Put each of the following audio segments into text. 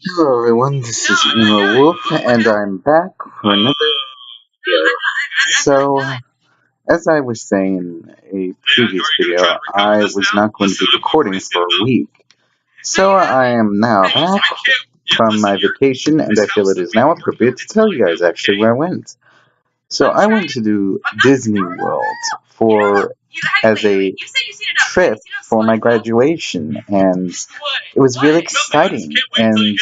Hello everyone, this is Emo Wolf, and I'm back for another video. So, as I was saying in a previous video, I was not going to be recording for a week. So I am now back from my vacation, and I feel it is now appropriate to tell you guys actually where I went. So I went to do Disney World for as a trip for my graduation, and it was really exciting. And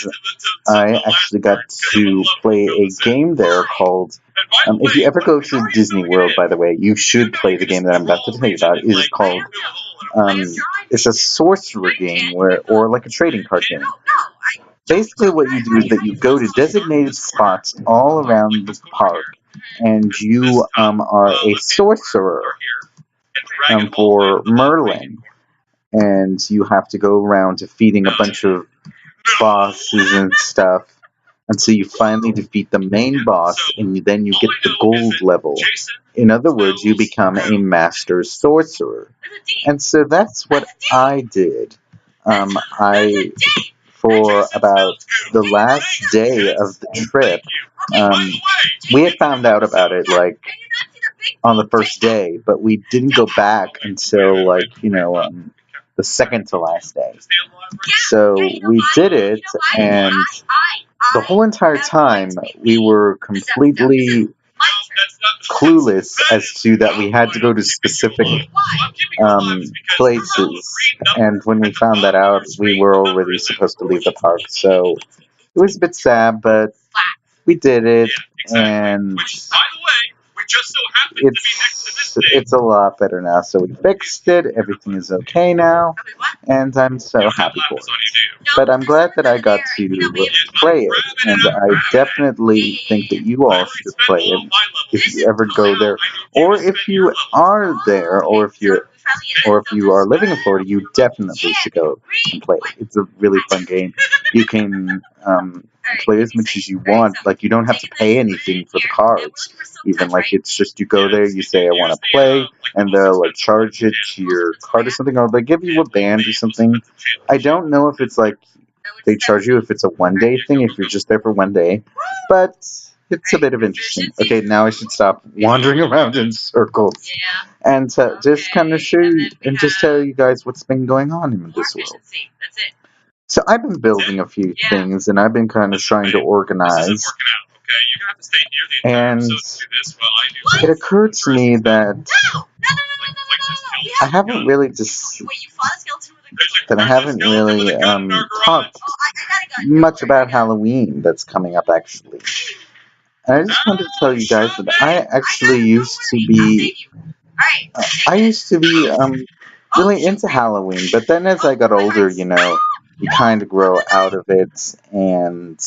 I actually got to play a game there called. If you ever go to Disney World, by the way, you should play the game that I'm about to tell you about. It is called. Um, it's a sorcerer game or like a trading card game. Basically, what you do is that you go to designated spots all around the park, and you are a sorcerer for Merlin, and you have to go around defeating a bunch of bosses and stuff until you finally defeat the main boss, and then you get the gold level. In other words, you become a master sorcerer. And so that's what I did. I for about the last day of the trip, we had found out about it like on the first day, but we didn't go back until the second to last day. So we did it, and the whole entire time we were completely clueless as to that we had to go to specific places. And when we found that out, we were already supposed to leave the park. So it was a bit sad, but we did it, and it's a lot better now. So we fixed it. Everything is okay now, and I'm so happy for it. But I'm glad that I got to play it, and I definitely think that you all should play it if you ever go there, or if you are there, or if you are living in Florida, you definitely should go and play it. It's a really fun game. You can play as much as you want. Like, you don't have to pay anything for the cards. Even like, it's just you go there, you say I want to play, and they'll like charge it to your card or something, or they give you a band or something. I don't know if it's like they charge you if it's a 1 day thing, if you're just there for 1 day, but it's a bit of interesting. Okay, now I should stop wandering around in circles and just kind of show you and just tell you guys what's been going on in this world. So I've been building a few things, and I've been kind of trying to organize. And it occurred to me that I haven't really talked much about Halloween that's coming up actually. And I just wanted to tell you guys that I actually used to be really into Halloween, but then as I got older, you kind of grow out of it, and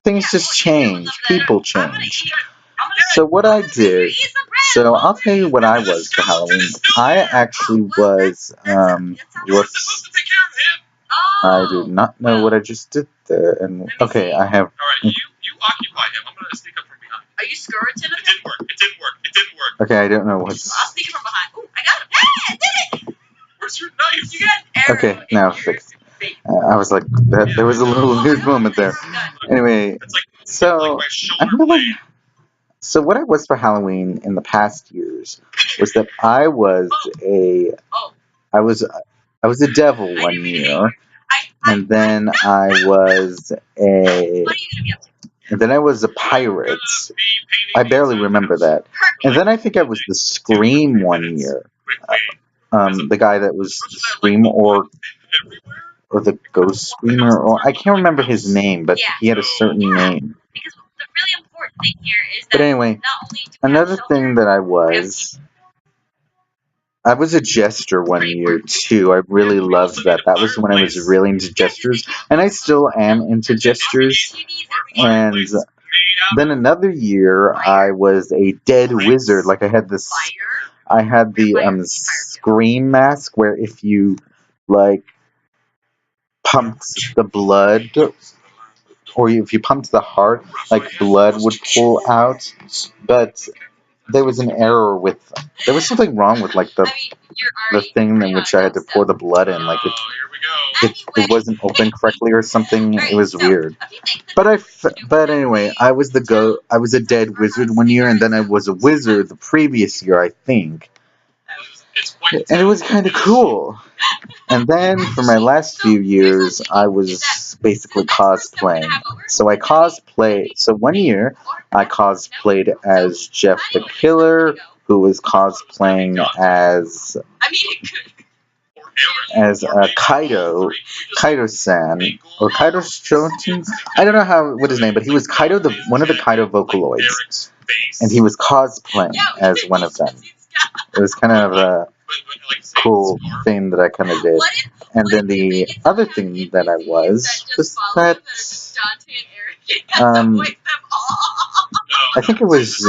things just change, people change. So what I did, so I'll tell you what I was for Halloween. I actually was, whoops, I do not know what I just did there, and okay, I have. Are you skirting? It didn't work. Okay, I don't know what's. I'll sneak it from behind. Ooh, I got him. Hey, I did it! Where's your knife? You got an arrow. Okay, now fixed. I was like, there was a little weird moment there. Anyway, so so what I was for Halloween in the past years was that I was a devil 1 year, and then I was a pirate. I barely remember that. And then I think I was the Scream 1 year. The guy that was the Scream or the Ghost Screamer, or I can't remember his name, but he had a certain name. But anyway, another thing that I was a jester 1 year too. I really loved that. That was when I was really into gestures, and I still am into gestures. And then another year, I was a dead wizard. Like I had the scream mask where if you like pumped the blood, or if you pumped the heart, like blood would pull out, but there was an error there was something wrong with like the thing in which I had to pour the blood in. Like it wasn't open correctly or something. It was weird. But anyway, I was a dead wizard one year, and then I was a wizard the previous year, I think. And it was kind of cool. And then for my last few years, I was basically cosplaying. So one year, I cosplayed as Jeff the Killer, who was cosplaying as Kaido-san, or Kaido-Shoten. I don't know what his name, but he was one of the Kaido Vocaloids, and he was cosplaying as one of them. It was kind of a cool thing that I kind of did. And then the other thing that I was that I think it was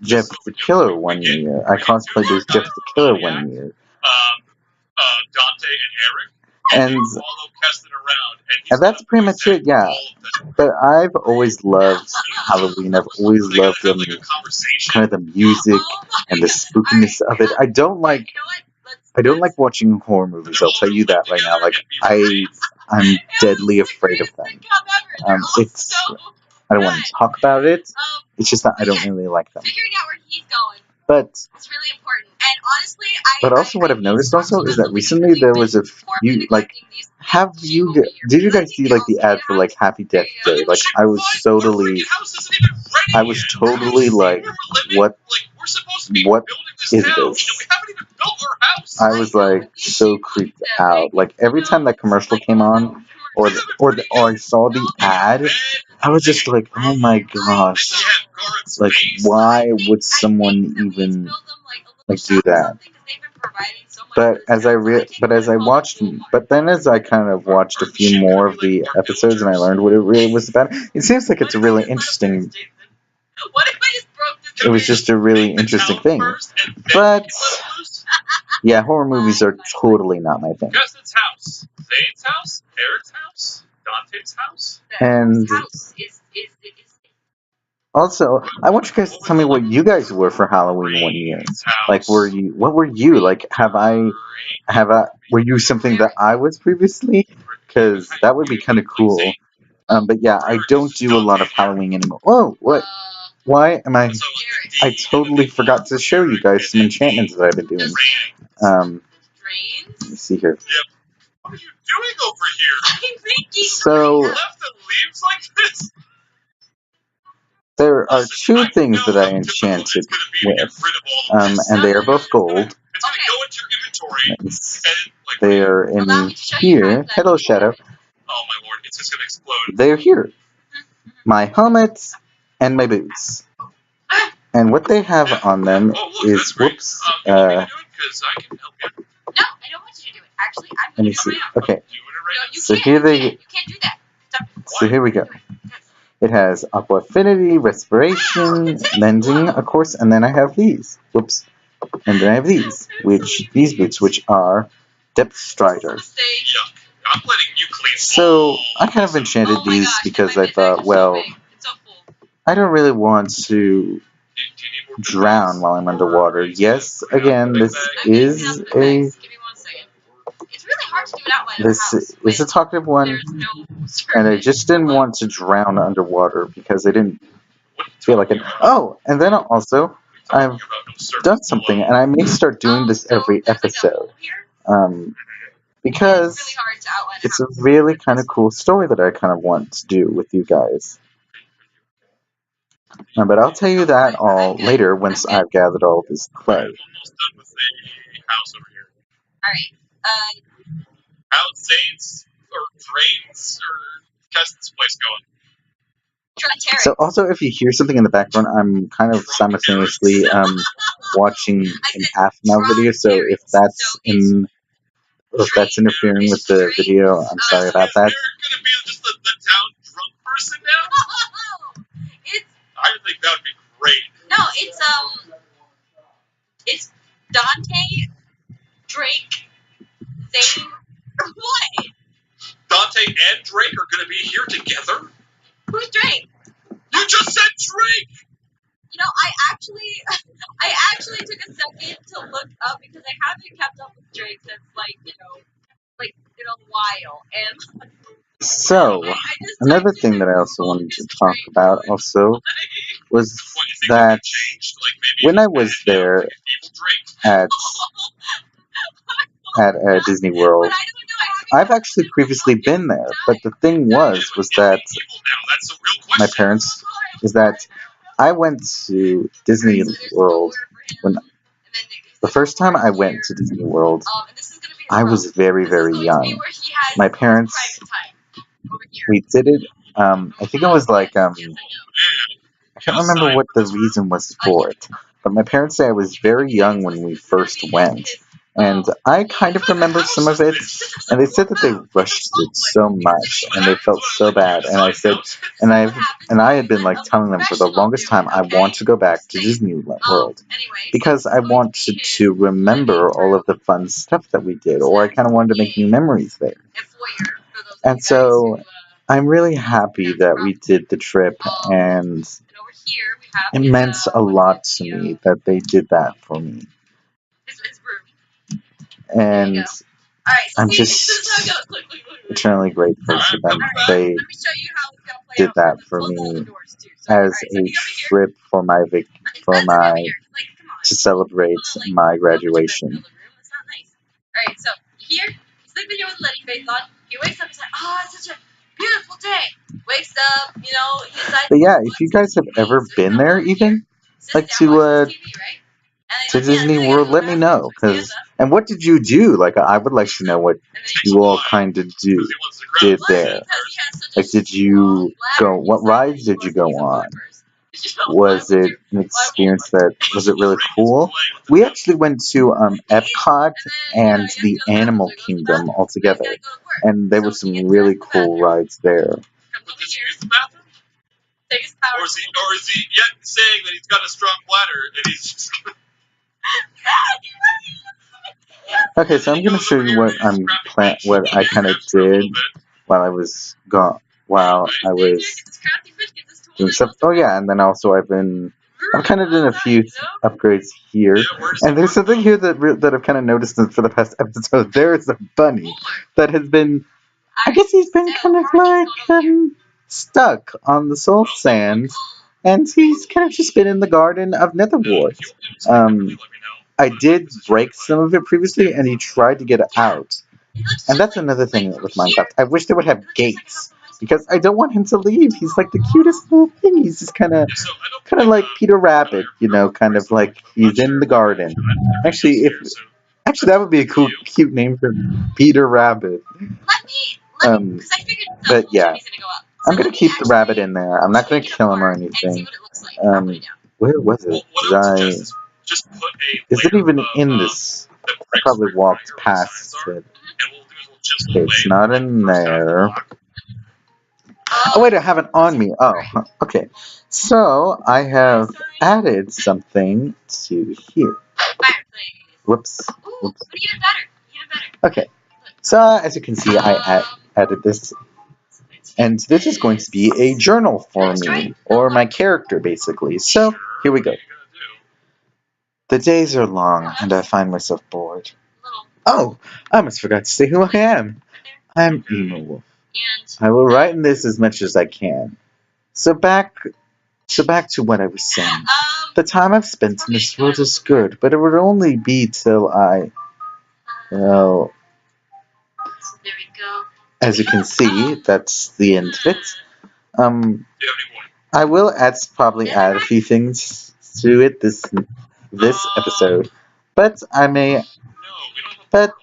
Jeff the Killer one year. I cosplayed as Jeff the Killer one year. And that's pretty much it, yeah. But I've always loved Halloween. I've always loved kind of the music and the spookiness of it. I don't like watching horror movies. I'll tell you that right now. Like I'm deadly afraid of them. I don't want to talk about it. It's just that I don't really like them. But also what I've noticed also is that recently there was a few, like, did you guys see like the ad for like Happy Death Day? Like I was totally like, what is this? I was like so creeped out. Like every time that commercial came on, or I saw the ad, I was just like, oh my gosh, like why would someone even like do that? But as I kind of watched a few more of the episodes and I learned what it really was about, it seems like it's a really interesting. It was just a really interesting thing. But yeah, horror movies are totally not my thing. And also, I want you guys to tell me what you guys were for Halloween one year. Like, what were you? Like, were you something that I was previously? Because that would be kind of cool. But yeah, I don't do a lot of Halloween anymore. Oh, what? Why am I totally forgot to show you guys some enchantments that I've been doing. Let me see here. So, there are two things that I enchanted with, and they are both gold. They are in here. Hello, Shadow. They're here. My helmet and my boots. And what they have on them is, whoops. Let me see. Okay. So here we go. It has Aqua Affinity, Respiration, Mending, of course, and then I have these. Whoops. And then I have these boots, which are Depth Strider. So I kind of enchanted these because I thought, well, I don't really want to drown while I'm underwater. Yes, again, this is a talkative one, and I just didn't want to drown underwater because I didn't feel like it. Oh, and then also, I've done something, and I may start doing this every episode, because it's a really kind of cool story that I kind of want to do with you guys. But I'll tell you that all later once I've gathered all this clay. So also, if you hear something in the background, I'm kind of simultaneously watching an AFMAO video. So if that's interfering with the video, I'm sorry about that. So, another thing that I also wanted to talk about also was that when I was there at Disney World, I've actually previously been there, but the thing was that my parents is that I went to Disney World when the first time I went to Disney World, I was very, very young. My parents, we did it. I think it was like I can't remember what the reason was for it, but my parents say I was very young when we first went, and I kind of remember some of it. And they said that they rushed it so much, and they felt so bad. And I said, and I had been like telling them for the longest time, I want to go back to Disney World because I wanted to remember all of the fun stuff that we did, or I kind of wanted to make new memories there. And so I'm really happy that we did the trip, and it meant a lot to me that they did that for me. And I'm just eternally grateful to them. They did that for me as a trip for my to celebrate my graduation. But yeah, if you guys have ever been there, even like to Disney World, let me know. And what did you do? Like, I would like to know what you all kind of did there. Like, did you go? What rides did you go on? Was it an experience that was it really cool? We actually went to Epcot and the Animal Kingdom all together, and there were some really cool rides there. Okay, so I'm gonna show you what what I kind of did while I was gone, while I was doing stuff. Oh yeah, and then also I'm kind of doing a few upgrades here, and there's something here that I've kind of noticed for the past episode. There is a bunny that has been, I guess he's been kind of like stuck on the salt sands, and he's kind of just been in the Garden of Netherwart. Um, I did break some of it previously, and he tried to get out. And that's another thing with Minecraft. I wish they would have gates because I don't want him to leave. He's like the cutest little thing. He's just kind of like Peter Rabbit, kind of like he's in the garden. Actually, if actually that would be a cute name for Peter Rabbit. Um, but yeah, I'm gonna keep the rabbit in there. I'm not gonna kill him or anything. Where was it? Did I? Is it even in this? I probably walked past it. It's not in there. Oh wait, I have it on me. Oh, okay. So I have added something to here. Whoops. Whoops. Okay. So as you can see, added this, and this is going to be a journal for me, or my character, basically. So here we go. The days are long, and I find myself bored. Oh, I almost forgot to say who I am. I'm Emo Wolf. I will write in this as much as I can. So back to what I was saying. The time I've spent in this world is good, but it would only be till well, as you can see, that's the end of it. Um, I will probably add a few things to it this episode, but but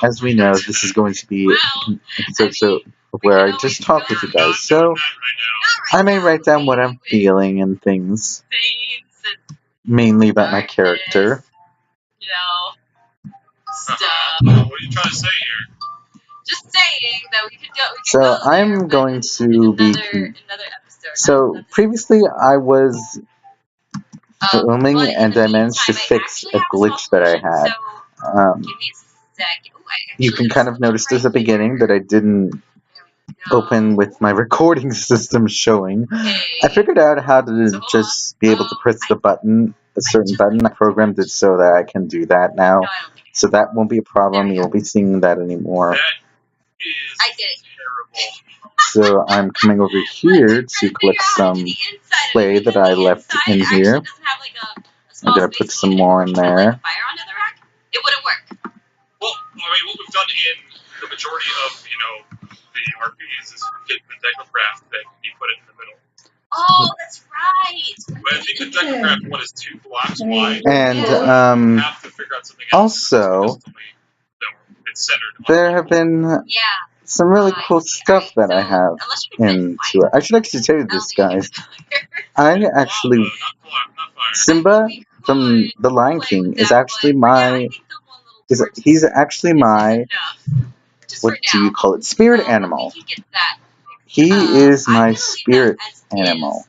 as we know, this is going to be an episode where I just talk with you guys. So I may write down what I'm feeling and things, mainly about my character. So I'm going to be. So previously I was filming and I managed to fix a glitch that I had. You can kind of notice this at the beginning that I didn't open with my recording system showing. I figured out how to just be able to press a certain button. I programmed it so that I can do that now. So that won't be a problem. You won't be seeing that anymore. So I'm coming over here to collect some clay that I left in here. I'm gonna put some more in there. And also, there have been some really cool stuff that I have into it. I should actually tell you this, guys. I actually Simba from The Lion King is actually my he's actually my, what do you call it, spirit animal. He is my spirit animal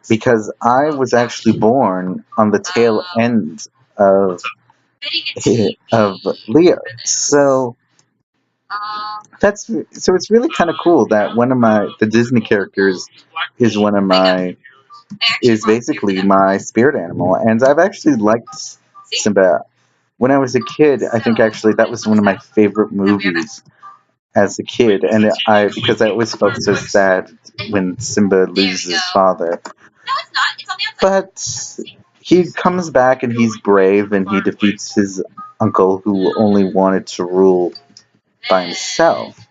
because I was actually born on the tail end of Leo. So it's really kind of cool that one of the Disney characters is one of my is basically my spirit animal, and I've actually liked Simba when I was a kid. I think actually that was one of my favorite movies as a kid, and because I always felt so sad when Simba loses his father. But he comes back and he's brave and he defeats his uncle who only wanted to rule by himself.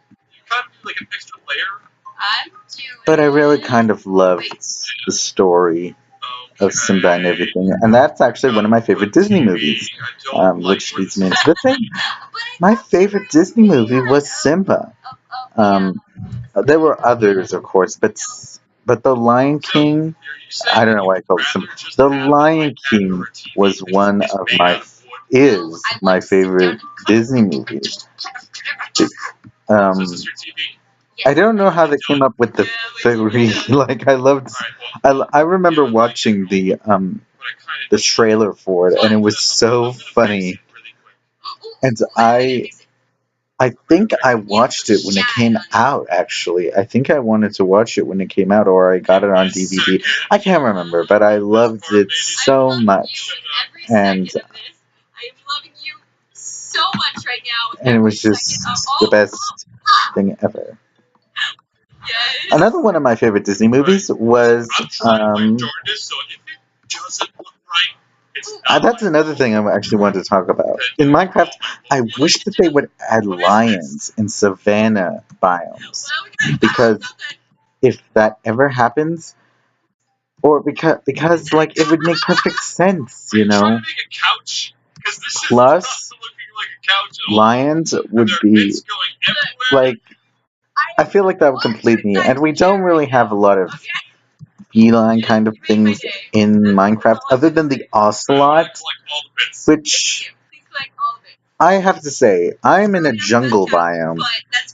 But I really kind of loved the story of Simba and everything, and that's actually one of my favorite Disney movies, which leads me into the thing. My favorite Disney movie was Simba. There were others, of course, but The Lion King. I don't know why I called it Simba. The Lion King was one of my favorite Disney movies. Um, I don't know how they came up with the three. Like I remember watching the trailer for it, and it was so funny. And I think I watched it when it came out, actually. I think I wanted to watch it when it came out, or I got it on DVD. I can't remember, but I loved it so much. And it was just the best thing ever. Another one of my favorite Disney movies was that's another thing I actually wanted to talk about. In Minecraft, I wish that they would add lions in savanna biomes. Because if that ever happens, or because like it would make perfect sense, you know. Plus, lions would be like, I feel like that would complete me, and we don't really have a lot of feline kind of things in Minecraft other than the ocelot, which I have to say, I'm in a jungle biome,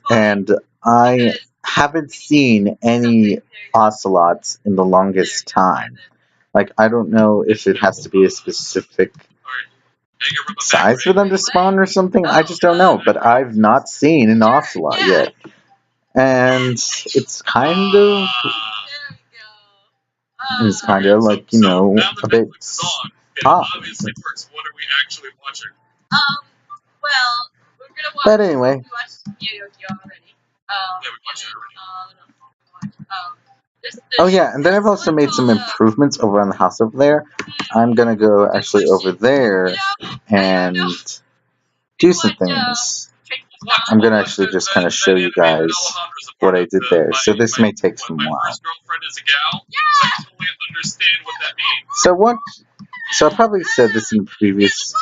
and I haven't seen any ocelots in the longest time. Like, I don't know if it has to be a specific size for them to spawn or something. I just don't know. But I've not seen an ocelot yet. And it's kind of like, a bit odd. But anyway. Oh yeah, and then I've also made some improvements over on the house over there. I'm gonna go actually over there and do some things. I'm gonna actually just kind of show you guys what I did there. So this may take some while. So I probably said this in the previous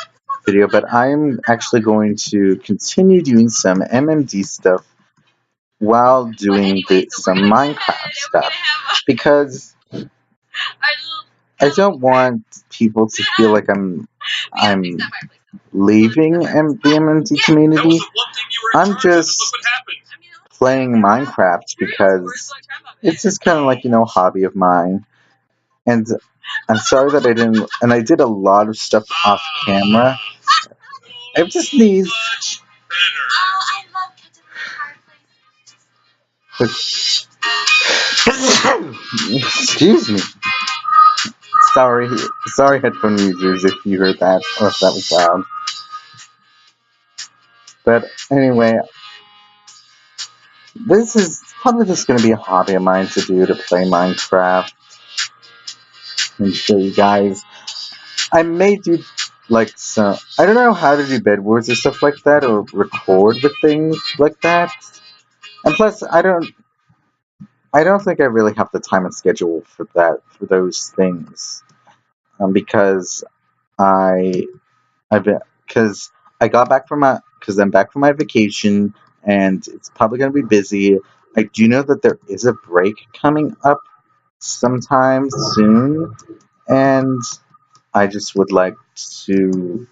video, but I'm actually going to continue doing some MMD stuff while doing some Minecraft stuff, because I don't want people to feel like I'm leaving the MMD community. I'm just playing Minecraft because it's just kind of like, hobby of mine. And I'm sorry that I didn't, and I did a lot of stuff off camera. I just need. Excuse me. Sorry, headphone users, if you heard that or if that was loud. But anyway, this is probably just going to be a hobby of mine to do to play Minecraft and show you guys. I may do like some. I don't know how to do bed wars or stuff like that, or record with things like that. And plus, I don't think I really have the time and schedule for that for those things. Because I I've been because I got back from my because I'm back from my vacation and it's probably going to be busy. I do know that there is a break coming up sometime soon, and I just would like to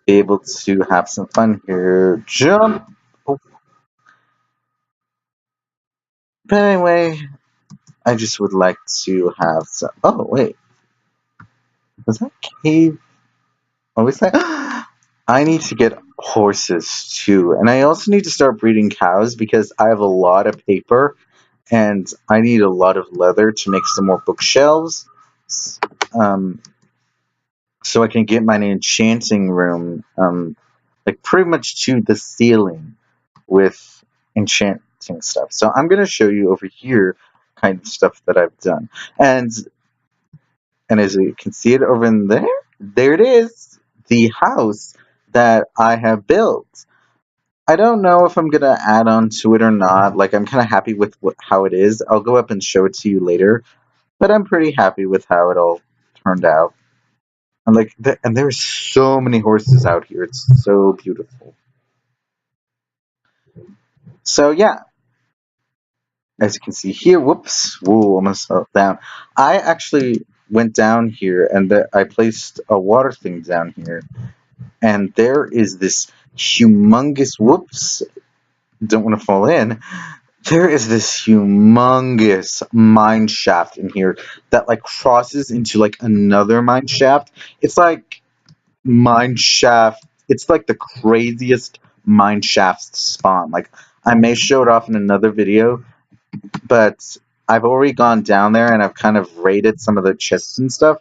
be able to have some fun here. Jump! Oh, but anyway, I just would like to have some. Oh, wait. Was that cave? Oh, is that? I need to get horses too. And I also need to start breeding cows because I have a lot of paper and I need a lot of leather to make some more bookshelves. Um, so I can get my enchanting room like pretty much to the ceiling with enchanting stuff. So I'm gonna show you over here kind of stuff that I've done. And as you can see it over in there, there it is, the house that I have built. I don't know if I'm gonna add on to it or not. Like I'm kind of happy with how it is. I'll go up and show it to you later, but I'm pretty happy with how it all turned out. And and there's so many horses out here. It's so beautiful. So yeah, as you can see here, whoops, whoa, almost fell down. I actually went down here and I placed a water thing down here, and there is this humongous, whoops, don't want to fall in. There is this humongous mine shaft in here that like crosses into like another mine shaft. It's like mine shaft. It's like the craziest mine shaft spawn. Like I may show it off in another video, but I've already gone down there and I've kind of raided some of the chests and stuff.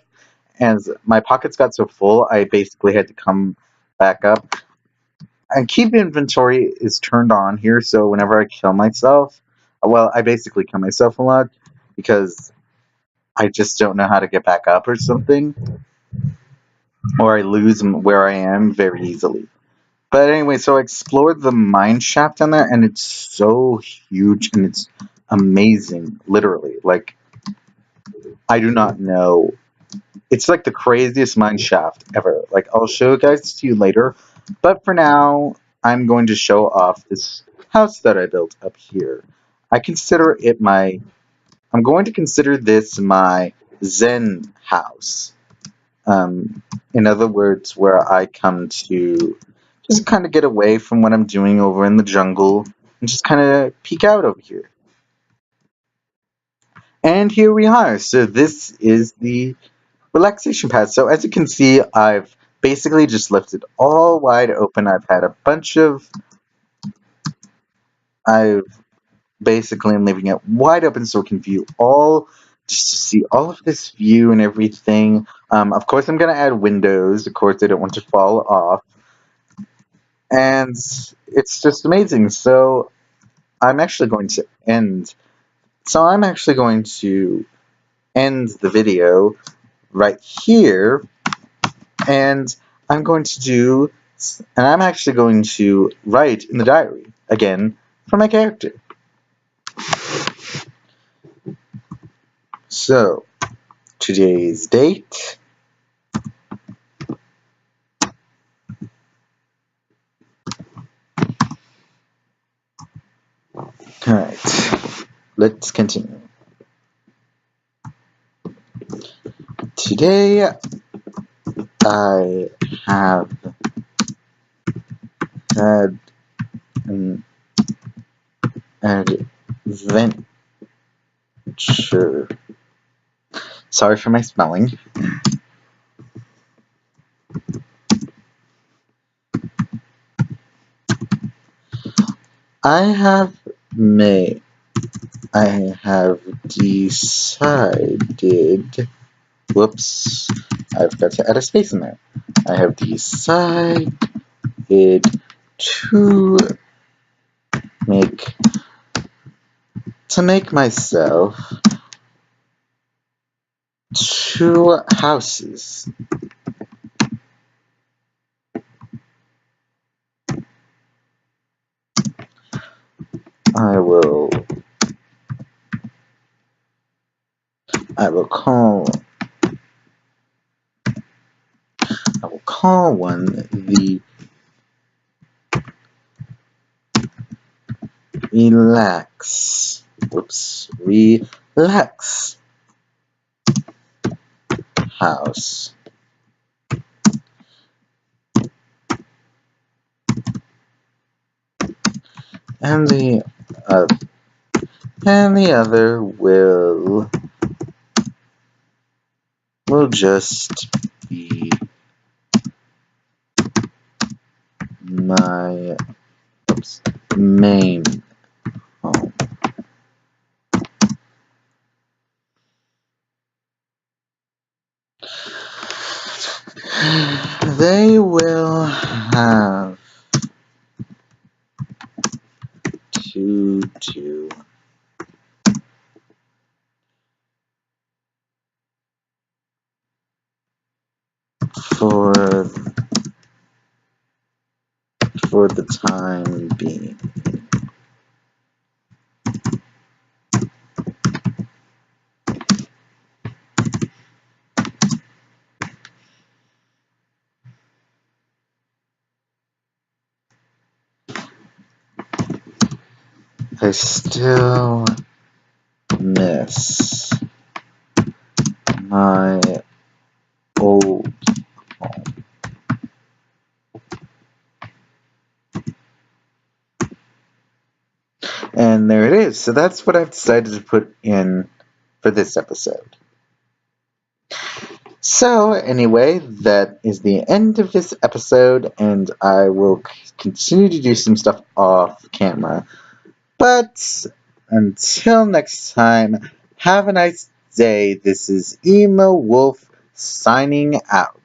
And my pockets got so full, I basically had to come back up. And keep inventory is turned on here, so whenever I kill myself, well, I basically kill myself a lot because I just don't know how to get back up or something, or I lose where I am very easily. But anyway, so I explored the mine shaft down there, and it's so huge and it's amazing, literally. Like, I do not know. It's like the craziest mine shaft ever. Like, I'll show you guys to you later, but for now, I'm going to show off this house that I built up here. I consider it my. I'm going to consider this my Zen house. In other words, where I come to just kind of get away from what I'm doing over in the jungle and just kind of peek out over here. And here we are. So this is the relaxation pad. So as you can see, I've basically just left it all wide open. I've had a bunch of. I've basically am leaving it wide open so we can view all, just to see all of this view and everything. Of course, I'm going to add windows. Of course, I don't want to fall off. And it's just amazing. So I'm actually going to end. So I'm actually going to end the video right here, and I'm going to do, and I'm actually going to write in the diary again for my character. So today's date. Alright, let's continue. Today I have had an adventure. Sorry for my spelling. I have made. I have decided. Whoops! I've got to add a space in there. I have decided to make to make myself 2 houses. I will I will call one the relax house. And uh, the other will just be my main home. They will have to do for the time being. I still miss my old home. And there it is. So that's what I've decided to put in for this episode. So, anyway, that is the end of this episode, and I will continue to do some stuff off camera. But until next time, have a nice day. This is Emo Wolf signing out.